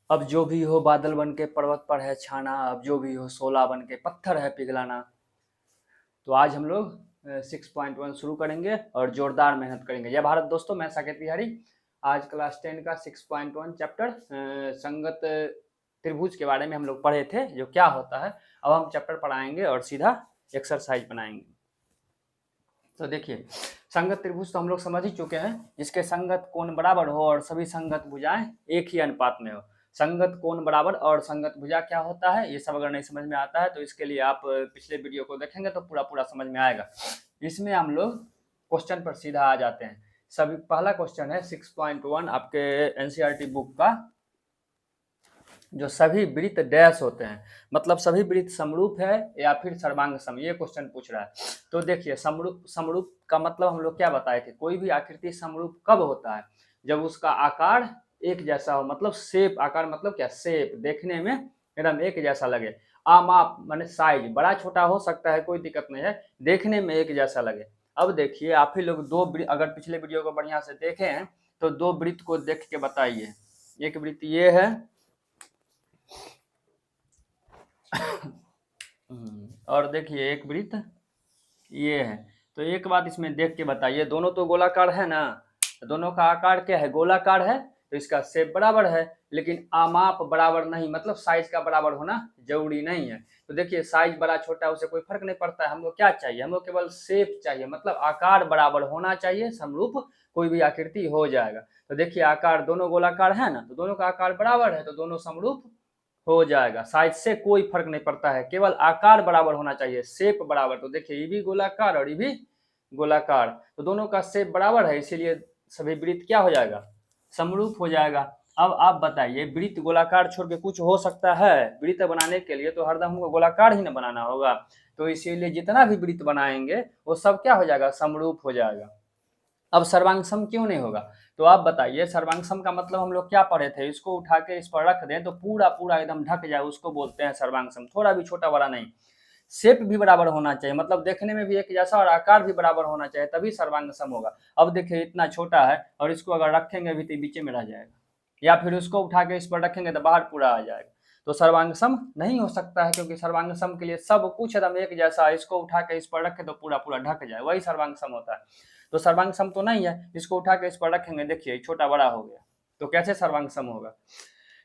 अब जो भी हो बादल बन के पर्वत पर है छाना, अब जो भी हो शोला बन के पत्थर है पिघलाना। तो आज हम लोग 6.1 शुरू करेंगे और जोरदार मेहनत करेंगे। जय भारत दोस्तों, मैं साकेत बिहारी। आज क्लास 10 का 6.1 चैप्टर संगत त्रिभुज के बारे में हम लोग पढ़े थे, जो क्या होता है। अब हम चैप्टर पढ़ाएंगे और सीधा एक्सरसाइज बनाएंगे। तो देखिए, संगत त्रिभुज तो हम लोग समझ ही चुके हैं, जिसके संगत कोण बराबर हो और सभी संगत भुजाएं एक ही अनुपात में हो। संगत कोण बराबर और संगत भुजा क्या होता है, ये सब अगर नहीं समझ में आता है तो इसके लिए आप पिछले वीडियो को देखेंगे तो पूरा समझ में आएगा। इसमें हम लोग क्वेश्चन पर सीधा आ जाते हैं। सभी पहला क्वेश्चन है 6.1 आपके एनसीईआरटी बुक का, जो सभी वृत्त डैश होते हैं, मतलब सभी वृत्त समरूप है या फिर सर्वांग सम, ये क्वेश्चन पूछ रहा है। तो देखिए, समरूप का मतलब हम लोग क्या बताए थे, कोई भी आकृति समरूप कब होता है, जब उसका आकार एक जैसा हो, मतलब शेप, आकार मतलब क्या, शेप देखने में एकदम एक जैसा लगे। आमाप माने साइज, बड़ा छोटा हो सकता है, कोई दिक्कत नहीं है, देखने में एक जैसा लगे। अब देखिए, आप ही लोग अगर पिछले वीडियो को बढ़िया से देखे हैं तो दो वृत्त को देख के बताइए। एक वृत्त ये है और देखिए एक वृत्त ये है। तो एक बात इसमें देख के बताइए, दोनों तो गोलाकार है ना, दोनों का आकार क्या है, गोलाकार है, तो इसका शेप बराबर है, लेकिन आमाप बराबर नहीं, मतलब साइज का बराबर होना जरूरी नहीं है। तो देखिए, साइज बड़ा छोटा उससे कोई फर्क नहीं पड़ता है, हमको क्या चाहिए, हमको केवल शेप चाहिए, मतलब आकार बराबर होना चाहिए, समरूप कोई भी आकृति हो जाएगा। तो देखिए, आकार दोनों गोलाकार है ना, तो दोनों का आकार बराबर है, तो दोनों समरूप हो जाएगा। साइज से कोई फर्क नहीं पड़ता है, केवल आकार बराबर होना चाहिए, शेप बराबर। तो देखिए, ये भी गोलाकार और ये भी गोलाकार, तो दोनों का शेप बराबर है, इसीलिए सभी वृत्त क्या हो जाएगा, समरूप हो जाएगा। अब आप बताइए, वृत्त गोलाकार छोड़ के कुछ हो सकता है, वृत्त बनाने के लिए तो हरदम हमको गोलाकार ही ना बनाना होगा, तो इसीलिए जितना भी वृत्त बनाएंगे वो सब क्या हो जाएगा, समरूप हो जाएगा। अब सर्वांग सम क्यों नहीं होगा, तो आप बताइए, सर्वांग सम का मतलब हम लोग क्या पढ़े थे, इसको उठा के इस पर रख दें तो पूरा एकदम ढक जाए, उसको बोलते हैं सर्वांग सम, थोड़ा भी छोटा बड़ा नहीं। शेप भी बराबर होना चाहिए, मतलब देखने में भी एक जैसा और आकार भी बराबर होना चाहिए, तभी सर्वांग सम होगा। अब देखिए, इतना छोटा है और इसको अगर रखेंगे भी तो बीच में रह जाएगा, या फिर उसको उठा के इस पर रखेंगे तो बाहर पूरा आ जाएगा, तो सर्वांग सम नहीं हो सकता है, क्योंकि सर्वांग सम के लिए सब कुछ एकदम एक जैसा है, इसको उठा के इस पर रखे तो पूरा ढक जाए, वही सर्वांग सम होता है। तो सर्वांग सम तो नहीं है, इसको उठा के इस पर रखेंगे, देखिए छोटा बड़ा हो गया, तो कैसे सर्वांग सम होगा।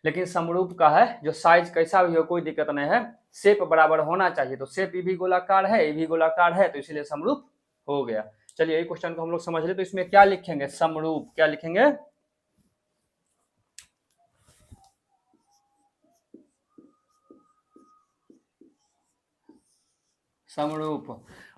लेकिन समरूप का है, जो साइज कैसा भी हो कोई दिक्कत नहीं है, शेप बराबर होना चाहिए, तो शेप ये भी गोलाकार है, ये भी गोलाकार है, तो इसीलिए समरूप हो गया। चलिए, ये क्वेश्चन को हम लोग समझ ले, तो इसमें क्या लिखेंगे, समरूप, क्या लिखेंगे, समरूप।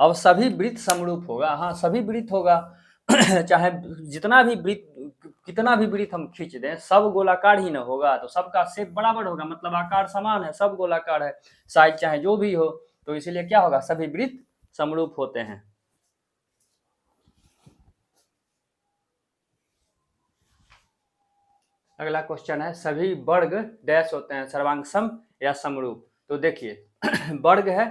अब सभी वृत्त समरूप होगा, हाँ सभी वृत्त होगा चाहे जितना भी वृत्त, कितना भी वृत्त हम खींच दें, सब गोलाकार ही ना होगा, तो सबका शेप बराबर होगा, मतलब आकार समान है, सब गोलाकार है, साइज चाहे जो भी हो, तो इसीलिए क्या होगा, सभी वृत्त समरूप होते हैं। अगला क्वेश्चन है, सभी वर्ग डैश होते हैं, सर्वांग सम या समरूप। तो देखिए वर्ग है,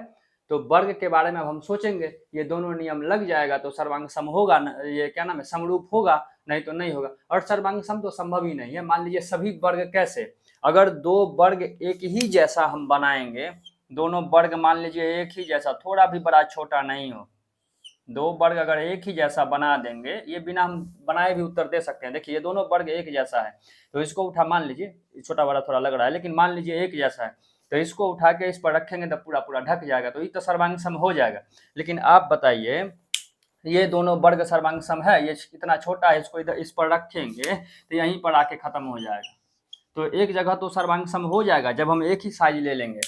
तो वर्ग के बारे में अब हम सोचेंगे, ये दोनों नियम लग जाएगा तो सर्वांग सम होगा, ये क्या नाम है, समरूप होगा, नहीं तो नहीं होगा। और सर्वांग सम तो संभव ही नहीं है। मान लीजिए सभी वर्ग कैसे, अगर दो वर्ग एक ही जैसा हम बनाएंगे, दोनों वर्ग मान लीजिए एक ही जैसा, थोड़ा भी बड़ा छोटा नहीं हो, दो वर्ग अगर एक ही जैसा बना देंगे, ये बिना हम बनाए भी उत्तर दे सकते हैं। देखिए, ये दोनों वर्ग एक जैसा है, तो इसको उठा, मान लीजिए छोटा बड़ा थोड़ा लग रहा है, लेकिन मान लीजिए एक जैसा है, तो इसको उठा के इस पर रखेंगे तो पूरा ढक जाएगा, तो ये तो सर्वांग सम हो जाएगा। लेकिन आप बताइए, ये दोनों वर्ग सर्वांग सम है, ये इतना छोटा है, इसको इधर इस पर रखेंगे तो यहीं पर आके खत्म हो जाएगा, तो एक जगह तो सर्वांग सम हो जाएगा जब हम एक ही साइज ले लेंगे।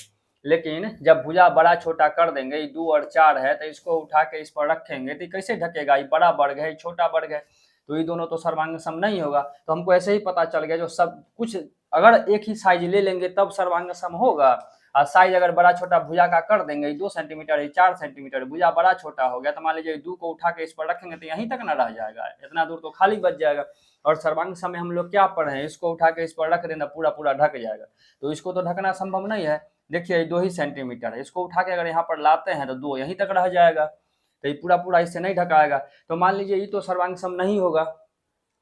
लेकिन जब भुजा बड़ा छोटा कर देंगे, 2 और 4 है, तो इसको उठा के इस पर रखेंगे तो कैसे ढकेगा, ये बड़ा वर्ग है, छोटा वर्ग है, तो ये दोनों तो सर्वांग सम नहीं होगा। तो हमको ऐसे ही पता चल गया, जो सब कुछ अगर एक ही साइज ले लेंगे तब सर्वांग सम होगा, और साइज अगर बड़ा छोटा भुजा का कर देंगे, 2 सेंटीमीटर 4 सेंटीमीटर, भुजा बड़ा छोटा हो गया, तो मान लीजिए 2 को उठा के इस पर रखेंगे तो यहीं तक ना रह जाएगा, इतना दूर तो खाली बच जाएगा। और सर्वांग सम में हम लोग क्या पढ़े हैं, इसको उठा के इस पर रख देना, पूरा ढक जाएगा, तो इसको तो ढकना संभव नहीं है। देखिए, 2 ही सेंटीमीटर है, इसको उठा के अगर यहाँ पर लाते हैं तो 2 यहीं तक रह जाएगा, तो ये पूरा इससे नहीं ढकाएगा, तो मान लीजिए ये तो सर्वांग सम नहीं होगा,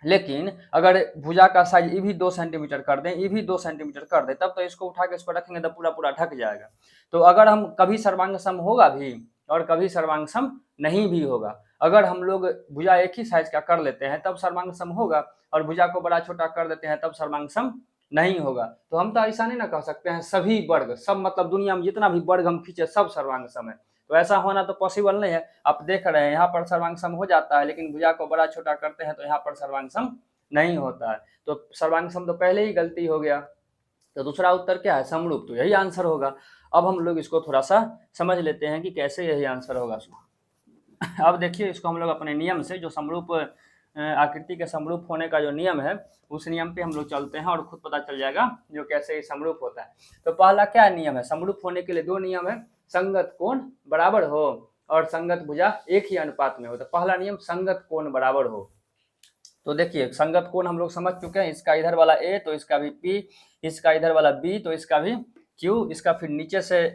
लेकिन अगर भुजा का साइज ये भी 2 सेंटीमीटर कर दें, ये भी 2 सेंटीमीटर कर दें, तब तो इसको उठा के इस पर रखेंगे तो पूरा पूरा ढक जाएगा। तो अगर हम कभी सर्वांग सम होगा भी और कभी सर्वांग सम नहीं भी होगा। अगर हम लोग भुजा एक ही साइज का कर लेते हैं तब सर्वांग सम होगा, और भुजा को बड़ा छोटा कर देते हैं तब सर्वांग सम नहीं होगा। तो हम तो ऐसा नहीं ना कह सकते हैं सभी वर्ग, सब मतलब दुनिया में जितना भी वर्ग हम खींचे सब सर्वांग सम है। तो ऐसा होना तो पॉसिबल नहीं है। आप देख रहे हैं यहाँ पर सर्वांग सम हो जाता है, लेकिन भुजा को बड़ा छोटा करते हैं तो यहाँ पर सर्वांग सम नहीं होता है। तो सर्वांग सम तो पहले ही गलती हो गया। तो दूसरा उत्तर क्या है? समरूप। तो यही आंसर होगा। अब हम लोग इसको थोड़ा सा समझ लेते हैं कि कैसे यही आंसर होगा। अब देखिए इसको हम लोग अपने नियम से, जो समरूप आकृति के समरूप होने का जो नियम है उस नियम पे हम लोग चलते हैं और खुद पता चल जाएगा जो कैसे समरूप होता है। तो पहला क्या नियम है? समरूप होने के लिए 2 नियम है, संगत कोण बराबर हो और संगत भुजा एक ही अनुपात में हो। तो पहला नियम संगत कोण बराबर हो। तो देखिए संगत कोण हम लोग समझ चुके हैं, इसका इधर वाला A तो इसका भी P, इसका इधर वाला B तो इसका भी Q, इसका फिर नीचे से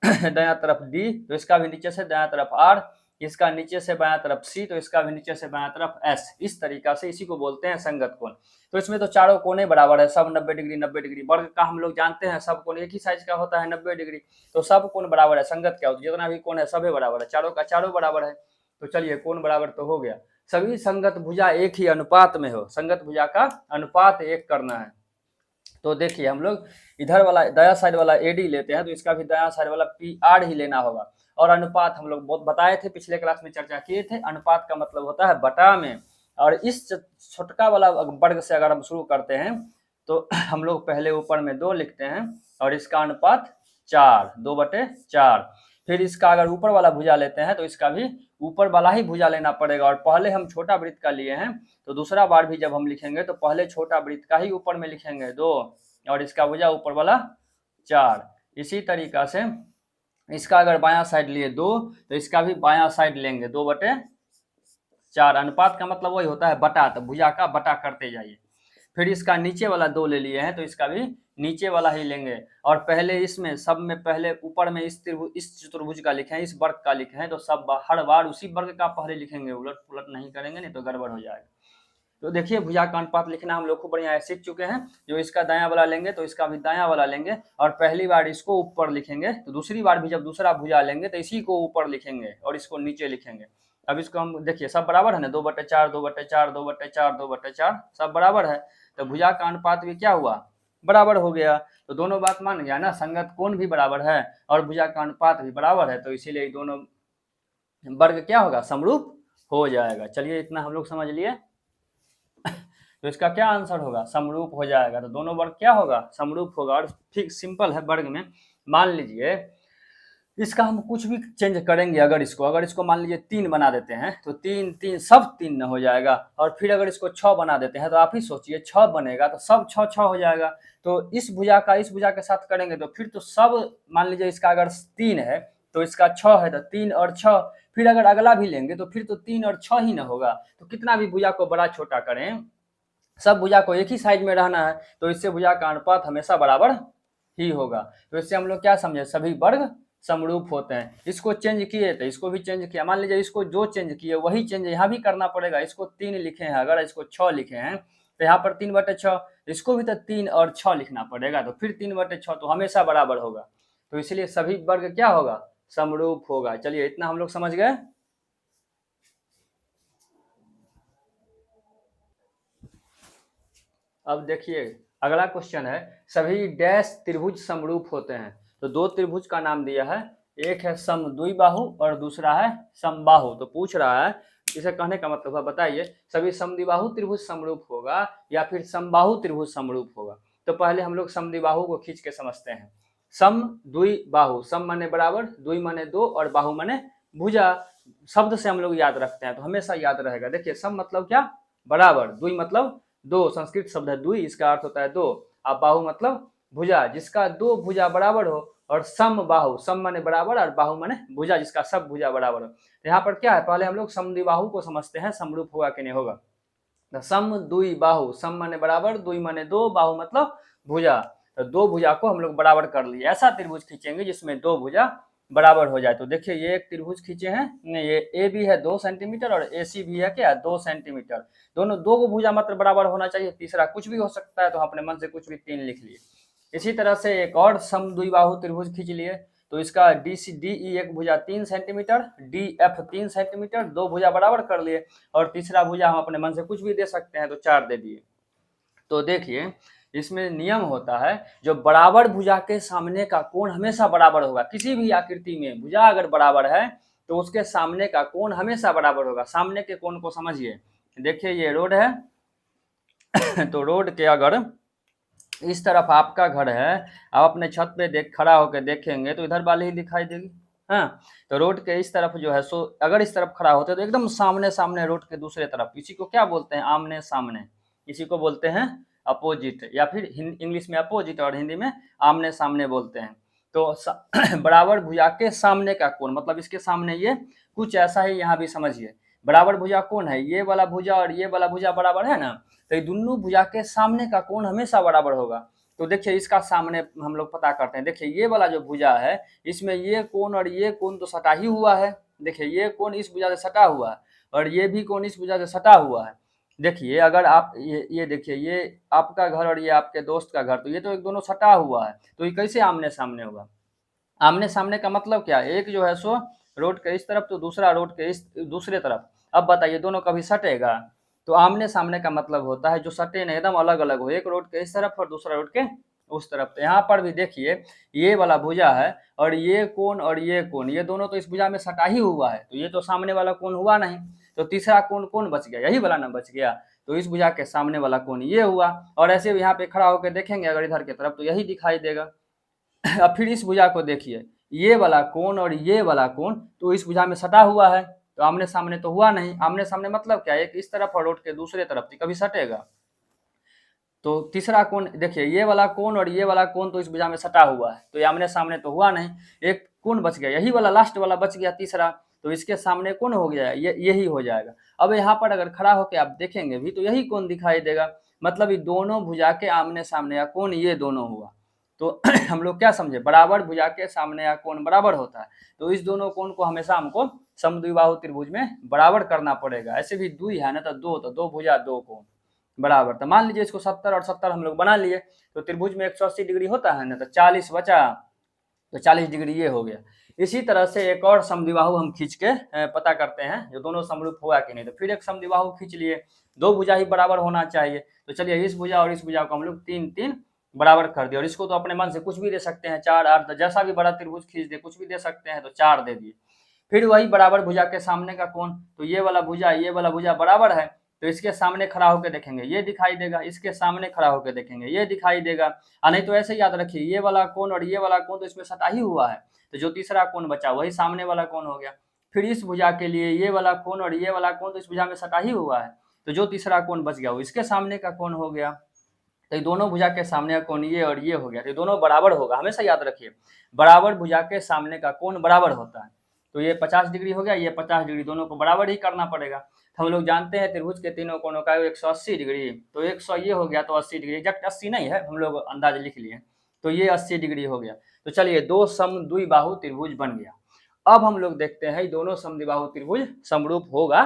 दायां तरफ D तो इसका भी नीचे से दायां तरफ R, इसका नीचे से बायां तरफ C तो इसका भी नीचे से बायां तरफ S। इस तरीका से इसी को बोलते हैं संगत कोण। तो इसमें तो चारों कोने बराबर है, सब 90 डिग्री 90 डिग्री। वर्ग का हम लोग जानते हैं सब कोण एक ही साइज का होता है 90 डिग्री। तो सब कोण बराबर है। संगत क्या होता है? जितना भी कोण है सभी बराबर है, चारों का चारों बराबर है। तो चलिए कोण बराबर तो हो गया। सभी संगत भुजा एक ही अनुपात में हो, संगत भुजा का अनुपात एक करना है। तो देखिए हम लोग इधर वाला दायां साइड वाला AD लेते हैं तो इसका भी दायां साइड वाला PR ही लेना होगा। और अनुपात हम लोग बहुत बताए थे, पिछले क्लास में चर्चा किए थे। अनुपात का मतलब होता है बटा में। और इस छोटका वाला वर्ग से अगर हम शुरू करते हैं तो हम लोग पहले ऊपर में 2 लिखते हैं और इसका अनुपात 4, 2/4। फिर इसका अगर ऊपर वाला भुजा लेते हैं तो इसका भी ऊपर वाला ही भुजा लेना पड़ेगा। और पहले हम छोटा वृत्त का लिए हैं तो दूसरा बार भी जब हम लिखेंगे तो पहले छोटा वृत्त का ही ऊपर में लिखेंगे 2 और इसका भुजा ऊपर वाला 4। इसी तरीका से इसका अगर बायां साइड लिए 2 तो इसका भी बायां साइड लेंगे 2/4। अनुपात का मतलब वही होता है बटा, तो भुजा का बटा करते जाइए। फिर इसका नीचे वाला 2 ले लिए हैं तो इसका भी नीचे वाला ही लेंगे। और पहले इसमें सब में पहले ऊपर में इस चतुर्भुज का लिखे हैं, इस वर्ग का लिखे हैं, तो सब हर बार उसी वर्ग का पहले लिखेंगे, उलट पुलट नहीं करेंगे, नहीं तो गड़बड़ हो जाएगा। तो देखिए भुजा का अनुपात लिखना हम लोग को बढ़िया सीख चुके हैं। जो इसका दायां वाला लेंगे तो इसका भी दायां वाला लेंगे और पहली बार इसको ऊपर लिखेंगे तो दूसरी बार भी जब दूसरा भुजा लेंगे तो इसी को ऊपर लिखेंगे और इसको नीचे लिखेंगे। अब इसको हम देखिए सब बराबर है ना, 2/4 2/4 2/4 2/4 सब बराबर है। तो भुजा का अनुपात भी क्या हुआ? बराबर हो गया। तो दोनों बात मान गया ना, संगत कोण भी बराबर है और भुजा का अनुपात भी बराबर है। तो इसीलिए दोनों वर्ग क्या होगा? समरूप हो जाएगा। चलिए इतना हम लोग समझ लिए। तो इसका क्या आंसर होगा? समरूप हो जाएगा। तो दोनों वर्ग क्या होगा? समरूप होगा। और ठीक सिंपल है वर्ग में। मान लीजिए इसका हम कुछ भी चेंज करेंगे, अगर इसको मान लीजिए 3 बना देते हैं तो 3 सब 3 न हो जाएगा। और फिर अगर इसको 6 बना देते हैं तो आप ही सोचिए 6 बनेगा तो सब 6 हो जाएगा। तो इस भुजा का इस भुजा के साथ करेंगे तो फिर तो सब, मान लीजिए इसका अगर 3 है तो इसका 6 है तो 3 और 6। फिर अगर अगला भी लेंगे तो फिर तो 3 और 6 ही न होगा। तो कितना भी भुजा को बड़ा छोटा करें, सब भुजा को एक ही साइज में रहना है, तो इससे भुजा का अनुपात हमेशा बराबर ही होगा। तो इससे हम लोग क्या समझे? सभी वर्ग समरूप होते हैं। इसको चेंज किए तो इसको भी चेंज किया। मान लीजिए इसको जो चेंज किए वही चेंज यहाँ भी करना पड़ेगा। इसको 3 लिखे हैं, अगर इसको 6 लिखे हैं तो यहाँ पर 3/6, इसको भी तो 3 और 6 लिखना पड़ेगा। तो फिर 3/6 तो हमेशा बराबर होगा। तो इसलिए सभी वर्ग क्या होगा? समरूप होगा। चलिए इतना हम लोग समझ गए। अब देखिए अगला क्वेश्चन है, सभी डैश त्रिभुज समरूप होते हैं। तो 2 त्रिभुज का नाम दिया है, एक है समद्विबाहु और दूसरा है समबाहु। तो पूछ रहा है, इसे कहने का मतलब है बताइए सभी समद्विबाहु त्रिभुज समरूप होगा या फिर समबाहु त्रिभुज समरूप होगा। तो पहले हम लोग समद्विबाहु को खींच के समझते हैं। समद्विबाहु, सम माने बराबर, द्वि माने 2 और बाहु माने भुजा। शब्द से हम लोग याद रखते हैं तो हमेशा याद रहेगा। देखिए सम मतलब क्या? बराबर, द्वि मतलब 2, संस्कृत शब्द है द्वि, इसका अर्थ होता है 2। अब बाहु मतलब भुजा, जिसका 2 भुजा बराबर हो। और सम बाहु, सम माने बराबर और बाहु माने भुजा, जिसका सब भुजा बराबर हो। यहाँ पर क्या है? पहले हम लोग समद्विबाहु को समझते हैं, समरूप होगा कि नहीं होगा। तो सम द्वि बाहु, सम माने बराबर, द्वि माने 2, बाहु मतलब भुजा। तो 2 भुजा को हम लोग बराबर कर लिए। ऐसा त्रिभुज खींचेंगे जिसमें 2 भुजा बराबर हो जाए। तो देखिए ये एक त्रिभुज खींचे हैं, नहीं ये ए भी है 2 सेंटीमीटर और ए सी भी है क्या 2 सेंटीमीटर, दोनों दो को भुजा मात्र बराबर होना चाहिए, तीसरा कुछ भी हो सकता है तो अपने मन से कुछ भी 3 लिख लिए। इसी तरह से एक और समद्विबाहु त्रिभुज खींच लिए, तो इसका डी सी डी ई एक भुजा 3 सेंटीमीटर, डी एफ 3 सेंटीमीटर, दो भुजा बराबर कर लिए, और तीसरा भुजा हम अपने मन से कुछ भी दे सकते हैं तो 4 दे दिए। तो देखिए इसमें नियम होता है, जो बराबर भुजा के सामने का कोण हमेशा बराबर होगा, किसी भी आकृति में भुजा अगर बराबर है तो उसके सामने का कोण हमेशा बराबर होगा। सामने के कोण को समझिए, देखिए ये रोड है तो रोड के अगर इस तरफ आपका घर है, आप अपने छत पे खड़ा होकर देखेंगे तो इधर वाली ही दिखाई देगी। हाँ, तो रोड के इस तरफ जो है सो अगर इस तरफ खड़ा होते तो एकदम सामने सामने रोड के दूसरे तरफ, इसी को क्या बोलते हैं आमने सामने, इसी को बोलते हैं अपोजिट, या फिर इंग्लिश में अपोजिट और हिंदी में आमने सामने बोलते हैं। तो बराबर भुजा के सामने का कोण मतलब इसके सामने ये कुछ ऐसा ही यहाँ भी समझिए, बराबर भुजा कौन है, ये वाला भुजा और ये वाला भुजा बराबर है ना, तो ये दोनों भुजा के सामने का कोण हमेशा बराबर होगा। तो देखिए इसका सामने हम लोग पता करते हैं, देखिए ये वाला जो भुजा है इसमें ये कोण और ये कोण तो सटा ही हुआ है, देखिए ये कोण इस भुजा से सटा हुआ है और ये भी कोण इस भुजा से सटा हुआ है। देखिए अगर आप ये देखिए ये आपका घर और ये आपके दोस्त का घर, तो ये तो एक दोनों सटा हुआ है, तो ये कैसे आमने सामने होगा। आमने सामने का मतलब क्या, एक जो है सो रोड के इस तरफ तो दूसरा रोड के इस दूसरे तरफ। अब बताइए दोनों कभी सटेगा, तो आमने सामने का मतलब होता है जो सटे नहीं, एकदम अलग अलग हो, एक रोड के इस तरफ और दूसरा रोड के उस तरफ। तो यहाँ पर भी देखिए ये वाला भुजा है और ये कोण और ये कोण, ये दोनों तो इस भुजा में सटा ही हुआ है, तो ये तो सामने वाला कोण हुआ नहीं, तो तीसरा कोण कौन बच गया, यही वाला ना बच गया, तो इस भुजा के सामने वाला कोण ये हुआ। और ऐसे यहाँ पे खड़ा होकर देखेंगे अगर इधर की तरफ तो यही दिखाई देगा। अब फिर इस भुजा को देखिए, ये वाला कोण और ये वाला कोण तो इस भुजा में सटा हुआ है, तो आमने सामने तो हुआ नहीं। आमने सामने मतलब क्या, एक इस तरफ और रोड के दूसरे तरफ, तो कभी सटेगा। तो तीसरा कोण देखिए, ये वाला कोण और ये वाला कोण तो इस भुजा में सटा हुआ है, तो ये आमने सामने तो हुआ नहीं, एक कोण बच गया, यही वाला लास्ट वाला बच गया तीसरा, तो इसके सामने कौन हो गया, यही हो जाएगा। अब यहाँ पर अगर खड़ा होकर आप देखेंगे भी तो यही कोण दिखाई देगा, मतलब ये दोनों भुजा के आमने सामने या कोण ये दोनों हुआ। तो हम लोग क्या समझे, बराबर भुजा के सामने या कोण बराबर होता है, तो इस दोनों कोण को हमेशा हमको समद्विबाहु त्रिभुज में बराबर करना पड़ेगा। ऐसे भी दुई है ना, तो दो भुजा दो कोण बराबर। तो मान लीजिए इसको 70 और 70 हम लोग बना लिए, तो त्रिभुज में 180 डिग्री होता है ना, तो 40 बचा, तो 40 डिग्री ये हो गया। इसी तरह से एक और समद्विबाहु हम खींच के पता करते हैं जो दोनों समरूप हुआ कि नहीं। तो फिर एक समद्विबाहु खींच लिए, दो भुजा ही बराबर होना चाहिए, तो चलिए इस भुजा और इस भुजा को हम लोग 3-3 बराबर कर दिए, और इसको तो अपने मन से कुछ भी दे सकते हैं, 4 8 जैसा भी बड़ा त्रिभुज खींच दे कुछ भी दे सकते हैं, तो 4 दे दिए। फिर वही बराबर भुजा के सामने का कोण, तो ये वाला भुजा बराबर है, तो इसके सामने खड़ा होकर देखेंगे ये दिखाई देगा, इसके सामने खड़ा होकर देखेंगे ये दिखाई देगा। नहीं तो ऐसे याद रखिए, ये वाला कोण और ये वाला कोण तो इसमें सटा ही हुआ है, तो जो तीसरा कोण बचा वही सामने वाला कोण हो गया। फिर इस भुजा के लिए ये वाला कोण और ये वाला कोण तो इस भुजा में सटा ही हुआ है, तो जो तीसरा कोण बच गया वो इसके सामने का कोण हो गया। तो ये दोनों भुजा के सामने का कोण ये और ये हो गया, तो ये दोनों बराबर होगा, हमेशा याद रखिए बराबर भुजा के सामने का कोण बराबर होता है। तो ये 50 डिग्री हो गया, ये 50 डिग्री, दोनों को बराबर ही करना पड़ेगा। तो हम लोग जानते हैं त्रिभुज के तीनों कोणों का 180 डिग्री, तो 100 ये हो गया, तो 80 डिग्री, एग्जैक्ट 80 नहीं है, हम लोग अंदाज लिख लिए, तो ये 80 डिग्री हो गया। तो चलिए दो समद्विबाहु त्रिभुज बन गया। अब हम लोग देखते हैं दोनों समद्विबाहु त्रिभुज समरूप होगा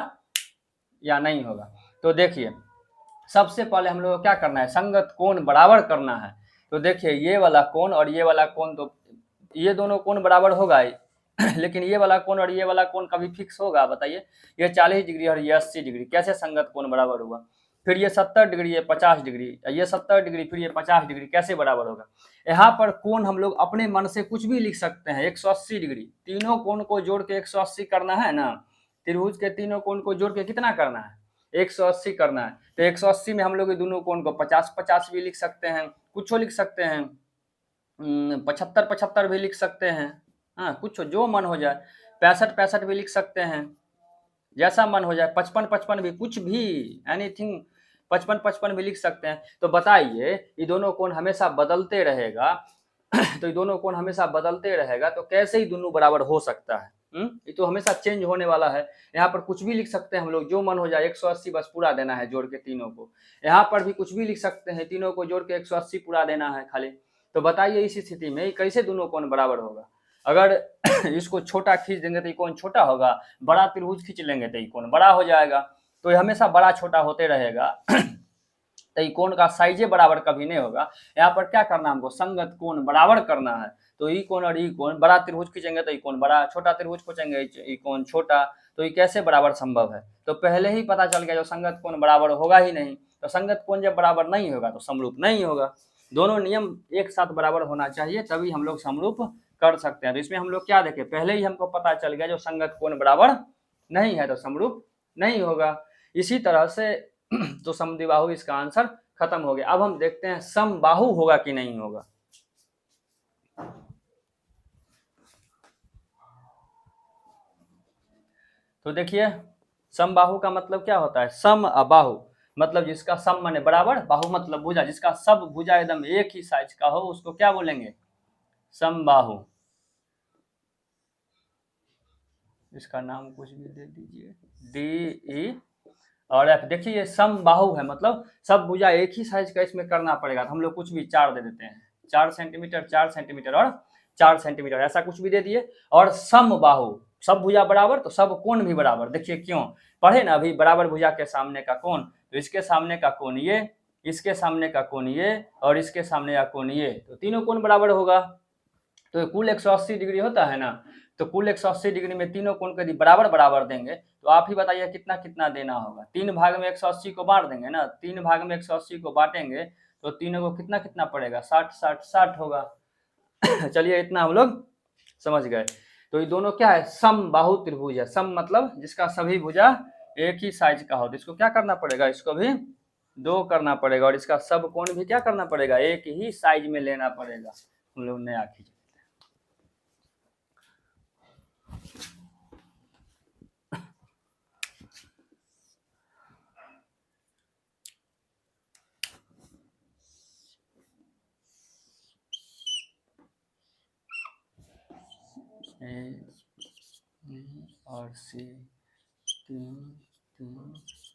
या नहीं होगा। तो देखिए सबसे पहले हम लोग को क्या करना है, संगत कोण बराबर करना है। तो देखिए ये वाला कोण और ये वाला कोण, तो ये दोनों कोण बराबर होगा लेकिन ये वाला कोण और ये वाला कोण कभी फिक्स होगा बताइए, ये 40 डिग्री और ये 80 डिग्री, कैसे संगत कोण बराबर हुआ। फिर ये 70 डिग्री ये 50 डिग्री, ये 70 डिग्री फिर ये 50 डिग्री, कैसे बराबर होगा। यहाँ पर कोण हम लोग अपने मन से कुछ भी लिख सकते हैं, 180 डिग्री, तीनों कोण को जोड़ के 180 करना है ना, त्रिभुज के तीनों कोण को जोड़ के कितना करना है, 180 करना है। तो 180 में हम लोग दोनों कोण को 50-50 भी लिख सकते हैं, कुछ लिख सकते हैं, 75-75 भी लिख सकते हैं, हाँ कुछ जो मन हो जाए, 65-65 भी लिख सकते हैं, जैसा मन हो जाए, 55-55 भी, कुछ भी एनीथिंग, 55-55 भी लिख सकते हैं। तो बताइए ये दोनों कोण हमेशा बदलते रहेगा तो ये दोनों कोण हमेशा बदलते रहेगा, तो कैसे ही दोनों बराबर हो सकता है। ये तो हमेशा चेंज होने वाला है। यहाँ पर कुछ भी लिख सकते हैं हम लोग, जो मन हो जाए, 180 बस पूरा देना है जोड़ के तीनों को। यहाँ पर भी कुछ भी लिख सकते हैं, तीनों को जोड़ के 180 पूरा देना है खाली। तो बताइए इस स्थिति में कैसे दोनों कोण बराबर होगा। अगर इसको छोटा खींच देंगे तो ये कोण छोटा होगा, बड़ा त्रिभुज खींच लेंगे तो ये कोण बड़ा हो जाएगा। तो ये हमेशा बड़ा छोटा होते रहेगा। तो ये कोण का साइजे बराबर कभी नहीं होगा। यहाँ पर क्या करना हमको, संगत कोण बराबर करना है। तो ई कोण और ई कोण, बड़ा त्रिभुज खींचेंगे तो ई कोण बड़ा, छोटा त्रिभुज खींचेंगे ई कोण छोटा, तो ये कैसे बराबर संभव है। तो पहले ही पता चल गया जो संगत कोण बराबर होगा ही नहीं। तो संगत कोण जब बराबर नहीं होगा तो समरूप नहीं होगा। दोनों नियम एक साथ बराबर होना चाहिए, तभी हम लोग समरूप कर सकते हैं। तो इसमें हम लोग क्या देखें, पहले ही हमको पता चल गया जो संगत कोण बराबर नहीं है तो समरूप नहीं होगा। इसी तरह से तो समद्विबाहु इसका आंसर खत्म हो गया। अब हम देखते हैं समबाहु होगा कि नहीं होगा। तो देखिए समबाहु का मतलब क्या होता है, सम अबाहु मतलब जिसका सम माने बराबर, बाहु मतलब भुजा, जिसका सब भुजा एकदम एक ही साइज का हो उसको क्या बोलेंगे, समबाहु। इसका नाम कुछ भी दे दीजिए, डी ई और एफ। देखिए ये समबाहु है, मतलब सब भुजा एक ही साइज का इसमें करना पड़ेगा। तो हम लोग कुछ भी 4 दे देते हैं, 4 सेंटीमीटर 4 सेंटीमीटर और 4 सेंटीमीटर, ऐसा कुछ भी दे दिए। और समबाहु, सब भुजा बराबर तो सब कोण भी बराबर। देखिए क्यों पढ़े ना अभी, बराबर भुजा के सामने का कोण, तो इसके सामने का कोण ये, इसके सामने का कोण ये और इसके सामने का कोण ये, तो तीनों कोण बराबर होगा। तो कुल 180 डिग्री होता है ना, तो कुल 180 डिग्री में तीनों कोण यदि बराबर बराबर देंगे तो आप ही बताइए कितना कितना देना होगा। 3 भाग में 180 को बांट देंगे ना, 3 भाग में 180 को बांटेंगे तो तीनों को कितना कितना पड़ेगा, 60 60 60 होगा। चलिए इतना हम लोग समझ गए। तो ये दोनों क्या है, समबाहु त्रिभुज है। सम मतलब जिसका सभी भुजा एक ही साइज का हो, तो इसको क्या करना पड़ेगा, इसको भी 2 करना पड़ेगा और इसका सब कोण भी क्या करना पड़ेगा, एक ही साइज में लेना पड़ेगा। हम लोग नया खींचे और सी 3 3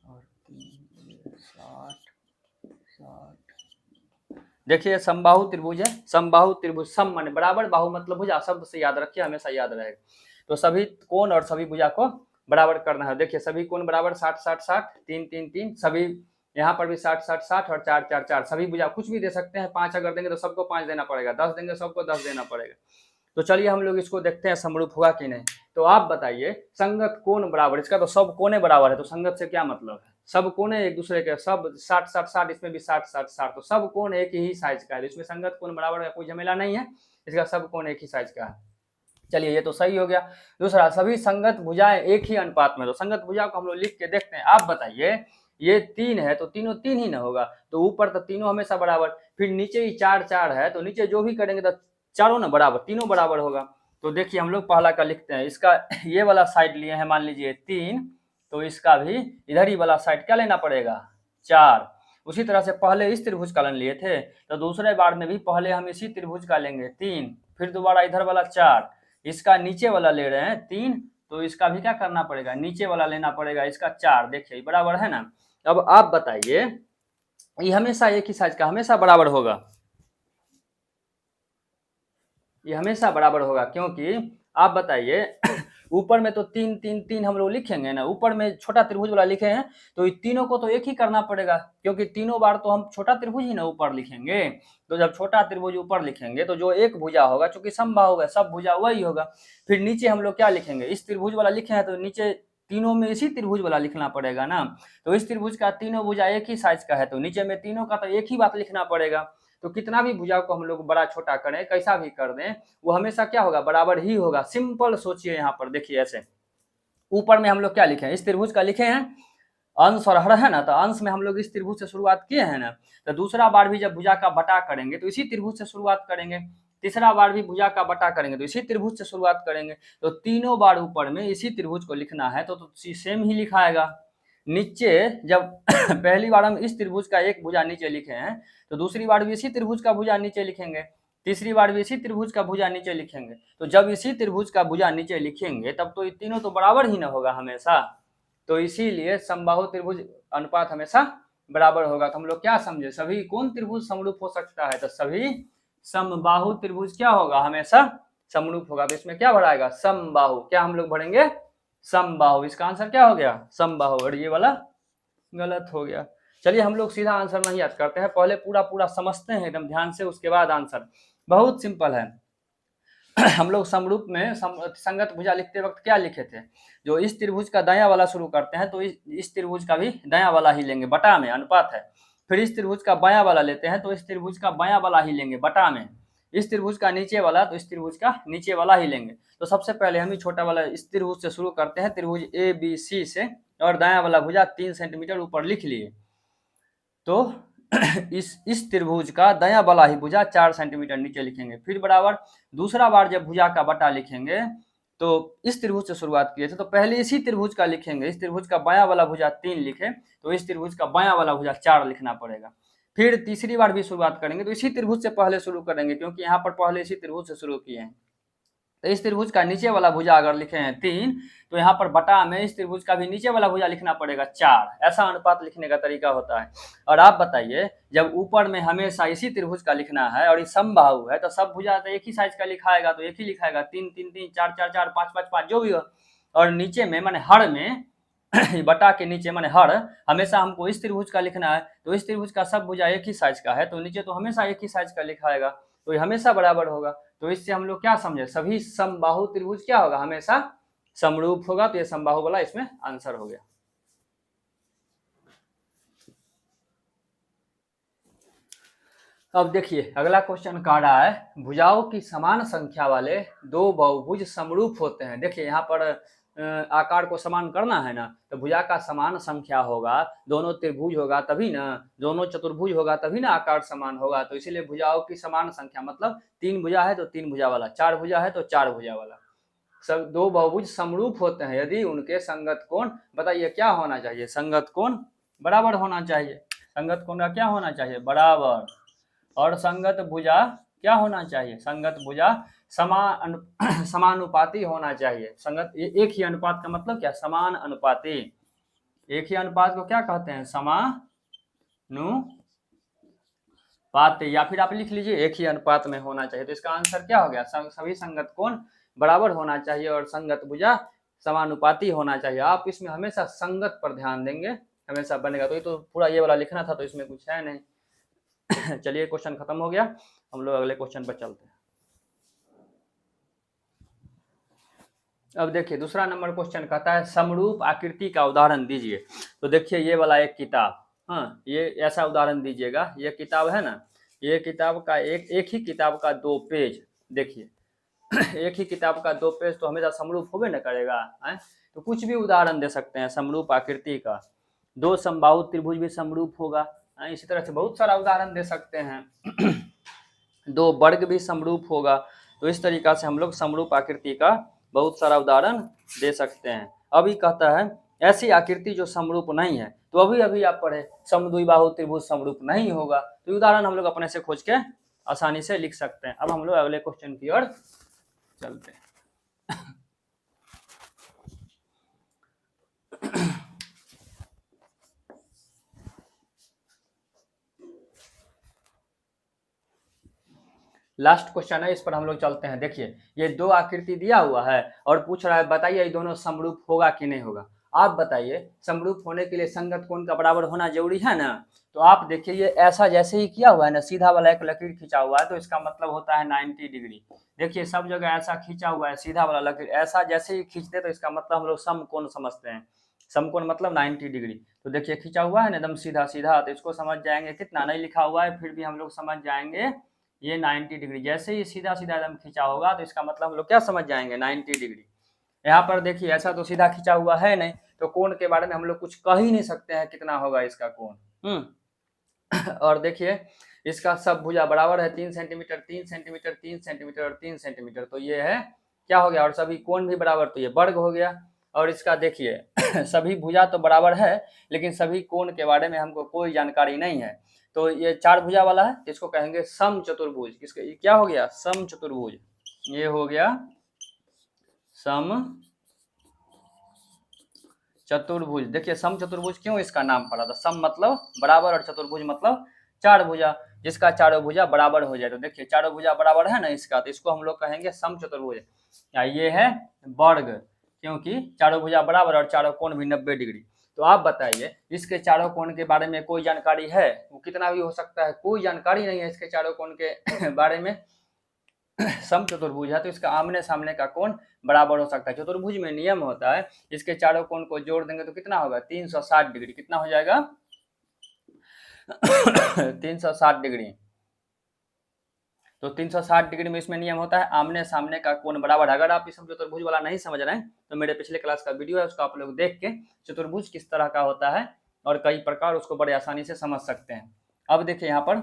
और 3 60 60। देखिए समबाहु त्रिभुज है, समबाहु त्रिभुज, सम माने बराबर, बाहु मतलब भुजा, शब्द से याद रखिए, हमेशा याद रहेगा। तो सभी कोण और सभी भुजा को बराबर करना है। देखिए सभी कोण बराबर 60 60 60, 3 3 3, सभी यहाँ पर भी 60 60 60 और 4 4 4, सभी भुजा कुछ भी दे सकते हैं। 5 अगर देंगे तो सबको 5 देना पड़ेगा, 10 देंगे सबको 10 देना पड़ेगा। तो चलिए हम लोग इसको देखते हैं समरूप हुआ कि नहीं। तो आप बताइए संगत कोण बराबर, इसका तो सब कोने बराबर है, तो संगत से क्या मतलब है, सब कोने एक दूसरे के, सब 60 60 60, इसमें भी 60 60 60, तो सब कोण एक ही साइज का है, इसमें संगत कोण बराबर का कोई झमेला नहीं है, इसका सब कोण एक ही साइज का है। चलिए ये तो सही हो गया। दूसरा, सभी संगत भुजाएं एक ही अनुपात में, तो संगत भुजा को हम लोग लिख के देखते हैं। आप बताइए ये 3 है तो तीनों 3 ही ना होगा, तो ऊपर तो तीनों हमेशा बराबर, फिर नीचे ही 4 4 है तो नीचे जो भी करेंगे तो चारों ना बराबर, तीनों बराबर होगा। तो देखिए हम लोग पहला का लिखते हैं, इसका ये वाला साइड लिए हैं मान लीजिए 3, तो इसका भी इधर ही वाला साइड क्या लेना पड़ेगा, 4। उसी तरह से पहले इस त्रिभुज का लेन लिए थे, तो दूसरे बार में भी पहले हम इसी त्रिभुज का लेंगे 3, फिर दोबारा इधर वाला 4, इसका नीचे वाला ले रहे हैं 3, तो इसका भी क्या करना पड़ेगा, नीचे वाला लेना पड़ेगा, इसका 4। देखिए बराबर है ना। अब आप बताइए ये हमेशा एक ही साइज का हमेशा बराबर होगा, ये हमेशा बराबर होगा, क्योंकि आप बताइए ऊपर में तो 3 3 3 हम लोग लिखेंगे ना, ऊपर में छोटा त्रिभुज वाला लिखे हैं तो इन तीनों को तो एक ही करना पड़ेगा, क्योंकि तीनों बार तो हम छोटा त्रिभुज ही ना ऊपर लिखेंगे। तो जब छोटा त्रिभुज ऊपर लिखेंगे तो जो एक भुजा होगा, चूंकि समबाहु है सब भुजा वही होगा, फिर नीचे हम लोग क्या लिखेंगे, इस त्रिभुज वाला लिखे हैं तो नीचे तीनों में इसी त्रिभुज वाला लिखना पड़ेगा ना। तो इस त्रिभुज का तीनों भुजा एक ही साइज का है तो नीचे में तीनों का तो एक ही बात लिखना पड़ेगा। तो कितना भी भुजा को हम लोग बड़ा छोटा करें, कैसा भी कर दें, वो हमेशा क्या होगा, बराबर ही होगा। सिंपल सोचिए, यहाँ पर देखिए ऐसे ऊपर में हम लोग क्या लिखे हैं, इस त्रिभुज का लिखे हैं अंश और हर है ना, तो अंश में हम लोग इस त्रिभुज से शुरुआत किए हैं ना, तो दूसरा बार भी जब भुजा का बटा करेंगे तो इसी त्रिभुज से शुरुआत करेंगे, तीसरा बार भी भुजा का बटा करेंगे तो इसी त्रिभुज से शुरुआत करेंगे। तो तीनों बार ऊपर में इसी त्रिभुज को लिखना है तो सेम ही लिखाएगा। नीचे जब पहली बार हम इस त्रिभुज का एक भुजा नीचे लिखे हैं तो दूसरी बार भी इसी त्रिभुज का भुजा नीचे लिखेंगे, तीसरी बार भी इसी त्रिभुज का भुजा नीचे लिखेंगे। तो जब इसी त्रिभुज का भुजा नीचे लिखेंगे तब तो ये तीनों तो बराबर ही ना होगा हमेशा, तो इसीलिए समबाहु त्रिभुज अनुपात हमेशा बराबर होगा। तो हम लोग क्या समझे, सभी कौन त्रिभुज समरूप हो सकता है, तो सभी समबाहु त्रिभुज क्या होगा, हमेशा समरूप होगा, तो इसमें क्या भराएगा, समबाहु। क्या हम लोग भरेंगे, समबाहु। इसका आंसर क्या हो गया, समबाहु। और ये वाला गलत हो गया। चलिए हम लोग सीधा आंसर नहीं याद करते हैं, पहले पूरा पूरा समझते हैं एकदम ध्यान से, उसके बाद आंसर। बहुत सिंपल है। हम लोग समरूप में संगत भुजा लिखते वक्त क्या लिखे थे, जो इस त्रिभुज का दायां वाला शुरू करते हैं तो इस त्रिभुज का भी दायां वाला ही लेंगे, बटा में अनुपात है। फिर इस त्रिभुज का बायां वाला लेते हैं तो इस त्रिभुज का बायां वाला ही लेंगे, बटा में। इस त्रिभुज का नीचे वाला तो इस त्रिभुज का नीचे वाला ही लेंगे। तो सबसे पहले हम ही छोटा वाला इस त्रिभुज से शुरू करते हैं, त्रिभुज ABC से, और दायां वाला भुजा 3 सेंटीमीटर ऊपर लिख लिए। तो इस त्रिभुज का दायां वाला ही भुजा 4 सेंटीमीटर नीचे लिखेंगे। फिर बराबर दूसरा बार जब भुजा का बटा लिखेंगे तो इस त्रिभुज से शुरुआत किए थे तो पहले इसी त्रिभुज का लिखेंगे। इस त्रिभुज का बायां वाला भुजा 3 लिखे तो इस त्रिभुज का बायां वाला भुजा 4 लिखना पड़ेगा। फिर तीसरी बार भी शुरुआत करेंगे तो इसी त्रिभुज से पहले शुरू करेंगे, क्योंकि यहाँ पर पहले इसी त्रिभुज से शुरू किए हैं। तो इस त्रिभुज का नीचे वाला भुजा अगर लिखे हैं 3 तो यहाँ पर बटा में इस त्रिभुज का भी नीचे वाला भुजा लिखना पड़ेगा 4। ऐसा अनुपात लिखने का तरीका होता है। और आप बताइए, जब ऊपर में हमेशा इसी त्रिभुज का लिखना है और ये समबाहु है तो सब भुजा तो एक ही साइज का लिखाएगा, तो एक ही लिखाएगा, 3 3 3 4 4 4 5 5 5 जो भी हो। और नीचे में माने हर में बटा के नीचे माने हर हमेशा हमको इस त्रिभुज का लिखना है, तो इस त्रिभुज का सब भुजा एक ही साइज का है तो नीचे तो हमेशा एक ही साइज का लिखाएगा, तो ये हमेशा बराबर होगा। तो इससे हम लोग क्या समझे, सभी समबाहु त्रिभुज क्या होगा, हमेशा समरूप होगा। तो ये समबाहु वाला इसमें आंसर हो गया। अब देखिए अगला क्वेश्चन कह रहा है भुजाओं की समान संख्या वाले दो बहुभुज समरूप होते हैं। देखिए यहाँ पर आकार को समान करना है ना, तो भुजा का समान संख्या होगा, दोनों त्रिभुज होगा तभी ना, दोनों चतुर्भुज होगा तभी ना आकार समान होगा। तो इसीलिए भुजाओं की समान संख्या मतलब 3 भुजा है तो 3 भुजा वाला, 4 भुजा है तो 4 भुजा वाला। सब दो बहुभुज समरूप होते हैं यदि उनके संगत कोण, बताइए क्या होना चाहिए, संगत कोण बराबर होना चाहिए। संगत कोण का क्या होना चाहिए, बराबर। और संगत भुजा क्या होना चाहिए, संगत भुजा समानुपाती होना चाहिए। संगत एक ही अनुपात का मतलब क्या, समान अनुपाती। एक ही अनुपात को क्या कहते हैं, समानुपाती, या फिर आप लिख लीजिए एक ही अनुपात में होना चाहिए। तो इसका आंसर क्या हो गया, सभी संगत कोण बराबर होना चाहिए और संगत भुजा समानुपाती होना चाहिए। आप इसमें हमेशा संगत पर ध्यान देंगे, हमेशा बनेगा। तो ये तो पूरा ये वाला लिखना था तो इसमें कुछ है नहीं। चलिए क्वेश्चन खत्म हो गया, हम लोग अगले क्वेश्चन पर चलते हैं। अब देखिए दूसरा नंबर क्वेश्चन कहता है समरूप आकृति का उदाहरण दीजिए। तो देखिए ये वाला एक किताब, हाँ ये ऐसा उदाहरण दीजिएगा, ये किताब है ना, ये किताब का एक ही किताब का 2 पेज, देखिए एक ही किताब का 2 पेज तो हमेशा समरूप होबे न करेगा है? तो कुछ भी उदाहरण दे सकते हैं समरूप आकृति का। 2 समबाहु त्रिभुज भी समरूप होगा, इसी तरह से बहुत सारा उदाहरण दे सकते हैं। 2 वर्ग भी समरूप होगा। तो इस तरीका से हम लोग समरूप आकृति का बहुत सारा उदाहरण दे सकते हैं। अभी कहता है ऐसी आकृति जो समरूप नहीं है, तो अभी आप पढ़े समद्विबाहु त्रिभुज समरूप नहीं होगा, तो उदाहरण हम लोग अपने से खोज के आसानी से लिख सकते हैं। अब हम लोग अगले क्वेश्चन की ओर चलते हैं। लास्ट क्वेश्चन है, इस पर हम लोग चलते हैं। देखिए ये 2 आकृति दिया हुआ है और पूछ रहा है बताइए ये दोनों समरूप होगा कि नहीं होगा। आप बताइए समरूप होने के लिए संगत कोण का बराबर होना जरूरी है ना। तो आप देखिए ये ऐसा जैसे ही किया हुआ है ना, सीधा वाला एक लकीर खींचा हुआ है तो इसका मतलब होता है 90 डिग्री। देखिए सब जगह ऐसा खींचा हुआ है सीधा वाला लकीर, ऐसा जैसे ही खींचते तो इसका मतलब हम लोग समकोण समझते हैं। समकोण मतलब 90 डिग्री। तो देखिए खींचा हुआ है ना एकदम सीधा सीधा, तो इसको समझ जाएंगे कितना, नहीं लिखा हुआ है फिर भी हम लोग समझ जाएंगे ये 90 डिग्री। जैसे ही सीधा सीधा एकदम खींचा होगा तो इसका मतलब हम लोग क्या समझ जाएंगे, 90 डिग्री। यहाँ पर देखिए ऐसा तो सीधा खींचा हुआ है नहीं, तो कोण के बारे में हम लोग कुछ कह ही नहीं सकते हैं कितना होगा इसका कोण। और देखिए इसका सब भुजा बराबर है 3 सेंटीमीटर 3 सेंटीमीटर 3 सेंटीमीटर और 3 सेंटीमीटर, तो ये है क्या हो गया, और सभी कोण भी बराबर, तो ये वर्ग हो गया। और इसका देखिए सभी भुजा तो बराबर है लेकिन सभी कोण के बारे में हमको कोई जानकारी नहीं है। तो ये 4 भुजा वाला है, इसको कहेंगे सम चतुर्भुज। किसका ये क्या हो गया, सम चतुर्भुज, ये हो गया सम चतुर्भुज। देखिए सम चतुर्भुज क्यों इसका नाम पड़ा था, सम मतलब बराबर और चतुर्भुज मतलब 4 भुजा। जिसका चारों भुजा बराबर हो जाए। तो देखिए चारों भुजा बराबर है ना इसका, तो इसको हम लोग कहेंगे समचतुर्भुज। ये है वर्ग, क्योंकि चारों भुजा बराबर और चारों कोण भी 90 डिग्री। तो आप बताइए इसके चारों कोण के बारे में कोई जानकारी है? वो कितना भी हो सकता है, कोई जानकारी नहीं है इसके चारों कोण के बारे में। समचतुर्भुज है तो इसका आमने सामने का कोण बराबर हो सकता है। चतुर्भुज में नियम होता है इसके चारों कोण को जोड़ देंगे तो कितना होगा, 360 डिग्री। कितना हो जाएगा 360 डिग्री। तो 360 डिग्री में इसमें नियम होता है आमने सामने का कोण बराबर। अगर आप इस चतुर्भुज वाला नहीं समझ रहे हैं तो मेरे पिछले क्लास का वीडियो है, उसको आप लोग देख के चतुर्भुज किस तरह का होता है और कई प्रकार उसको बड़े आसानी से समझ सकते हैं। अब देखिए यहाँ पर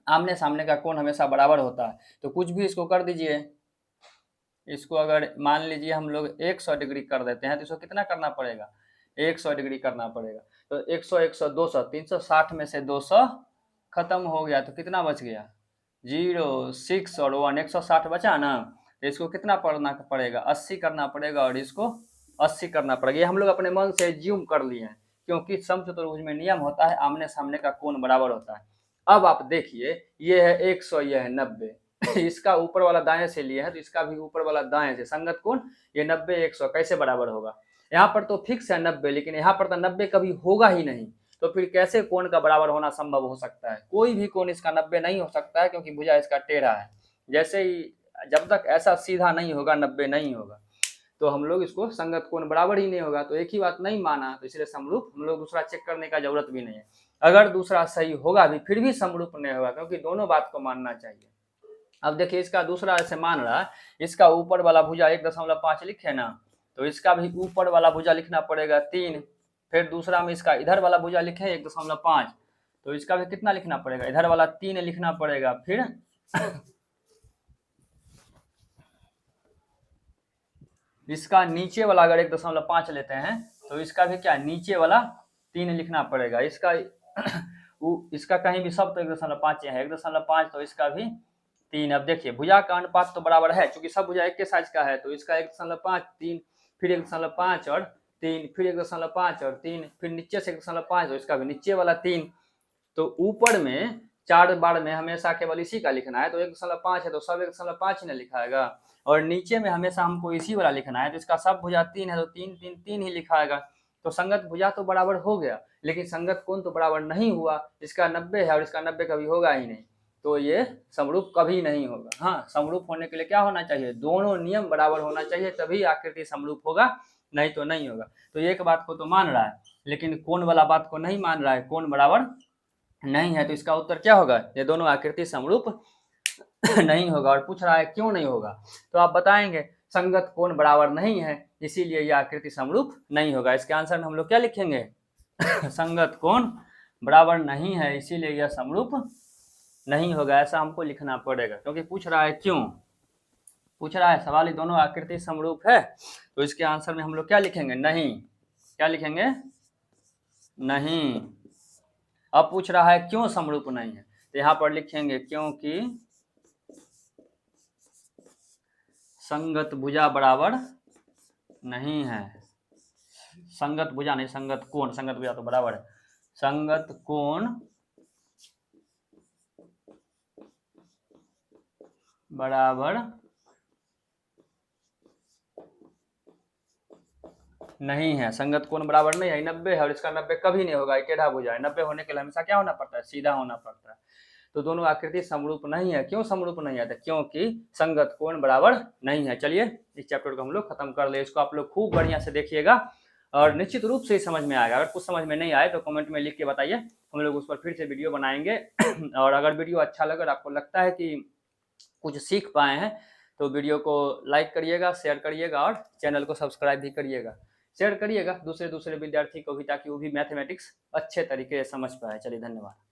आमने सामने का कोण हमेशा बराबर होता है, तो कुछ भी इसको कर दीजिए। इसको अगर मान लीजिए हम लोग 100 डिग्री कर देते हैं तो इसको कितना करना पड़ेगा, 100 डिग्री करना पड़ेगा। तो 100 100 200, 360 में से 200 खत्म हो गया तो कितना बच गया, 0 6 और 1, 160 बचा ना। तो इसको कितना करना पड़ेगा, 80 करना पड़ेगा और इसको 80 करना पड़ेगा। ये हम लोग अपने मन से ज्यूम कर लिए हैं, क्योंकि समचतुर्भुज में नियम होता है आमने सामने का कोण बराबर होता है। अब आप देखिए ये है 100, ये है 90। इसका ऊपर वाला दाएं से लिए है तो इसका भी ऊपर वाला दाएं से, संगत कोण ये 90 100 कैसे बराबर होगा। यहाँ पर तो फिक्स है 90, लेकिन यहाँ पर तो 90 कभी होगा ही नहीं, तो फिर कैसे कोण का बराबर होना संभव हो सकता है। कोई भी कोण इसका 90 नहीं हो सकता है, क्योंकि भुजा इसका टेढ़ा है। जैसे ही जब तक ऐसा सीधा नहीं होगा 90 नहीं होगा, तो हम लोग इसको संगत कोण बराबर ही नहीं होगा। तो एक ही बात नहीं माना तो इसलिए समरूप हम लोग दूसरा चेक करने का जरूरत भी नहीं है। अगर दूसरा सही होगा भी फिर भी समरूप नहीं होगा, क्योंकि दोनों बात को मानना चाहिए। अब देखिए इसका दूसरा ऐसे मान रहा है इसका ऊपर वाला भुजा 1.5 लिखे ना, तो इसका भी ऊपर वाला भुजा लिखना पड़ेगा 3। फिर दूसरा में इसका इधर वाला भुजा लिखे 1.5, तो इसका भी कितना लिखना पड़ेगा, इधर वाला 3 लिखना पड़ेगा। फिर इसका नीचे वाला अगर 1.5 लेते हैं तो इसका भी क्या, नीचे वाला 3 लिखना पड़ेगा। इसका कहीं भी सब तो 1.5 है, 1.5 तो इसका भी 3। अब देखिए भुजा का अनुपात तो बराबर है, क्योंकि सब भुजा एक के साइज का है। तो इसका 1.5 3, फिर 1.5 और 3, फिर 1.5 और 3, फिर नीचे से 1.5 तो इसका भी नीचे वाला 3। तो ऊपर में 4 बार में हमेशा केवल इसी का लिखना है, तो 1.5 है तो सब 1.5 ही लिखाएगा। और नीचे में हमेशा हमको इसी वाला लिखना है, तो इसका सब भुजा 3 है तो 3 3 3 ही लिखाएगा। तो संगत भुजा तो बराबर हो गया, लेकिन संगत कोण तो बराबर नहीं हुआ। इसका 90 है और इसका 90 कभी होगा ही नहीं, तो ये समरूप कभी नहीं होगा। हाँ, समरूप होने के लिए क्या होना चाहिए, दोनों नियम बराबर होना चाहिए, तभी आकृति समरूप होगा, नहीं तो नहीं होगा। तो एक बात को तो मान रहा है, लेकिन कोण वाला बात को नहीं मान रहा है, कोण बराबर नहीं है। तो इसका उत्तर क्या होगा, ये दोनों आकृति समरूप नहीं होगा। और पूछ रहा है क्यों नहीं होगा, तो आप बताएंगे संगत कोण बराबर नहीं है, इसीलिए यह आकृति समरूप नहीं होगा। इसके आंसर में हम लोग क्या लिखेंगे संगत कोण बराबर नहीं है, इसीलिए यह समरूप नहीं होगा, ऐसा हमको लिखना पड़ेगा। क्योंकि पूछ रहा है क्यों, पूछ रहा है सवाल ही दोनों आकृति समरूप है, तो इसके आंसर में हम लोग क्या लिखेंगे, नहीं। क्या लिखेंगे, नहीं। अब पूछ रहा है क्यों समरूप नहीं है, तो यहाँ पर लिखेंगे क्योंकि संगत भुजा बराबर नहीं है। संगत भुजा नहीं, संगत कोण, संगत भुजा तो बराबर है। संगत कोण बराबर नहीं है, संगत कोण बराबर नहीं है। 90 है और इसका 90 कभी नहीं होगा, टेढ़ा भुजा है। 90 होने के लिए हमेशा क्या होना पड़ता है, सीधा होना पड़ता है। तो दोनों आकृति समरूप नहीं है। क्यों समरूप नहीं है, क्योंकि संगत कोण बराबर नहीं है। चलिए इस चैप्टर को हम लोग खत्म कर ले। इसको आप लोग खूब बढ़िया से देखिएगा और निश्चित रूप से समझ में आएगा। अगर कुछ समझ में नहीं आए तो कमेंट में लिख के बताइए, हम लोग उस पर फिर से वीडियो बनाएंगे। और अगर वीडियो अच्छा लगे, आपको लगता है कि कुछ सीख पाए हैं, तो वीडियो को लाइक करिएगा, शेयर करिएगा और चैनल को सब्सक्राइब भी करिएगा। शेयर करिएगा दूसरे विद्यार्थी को भी, ताकि वो भी मैथमेटिक्स अच्छे तरीके से समझ पाए। चलिए धन्यवाद।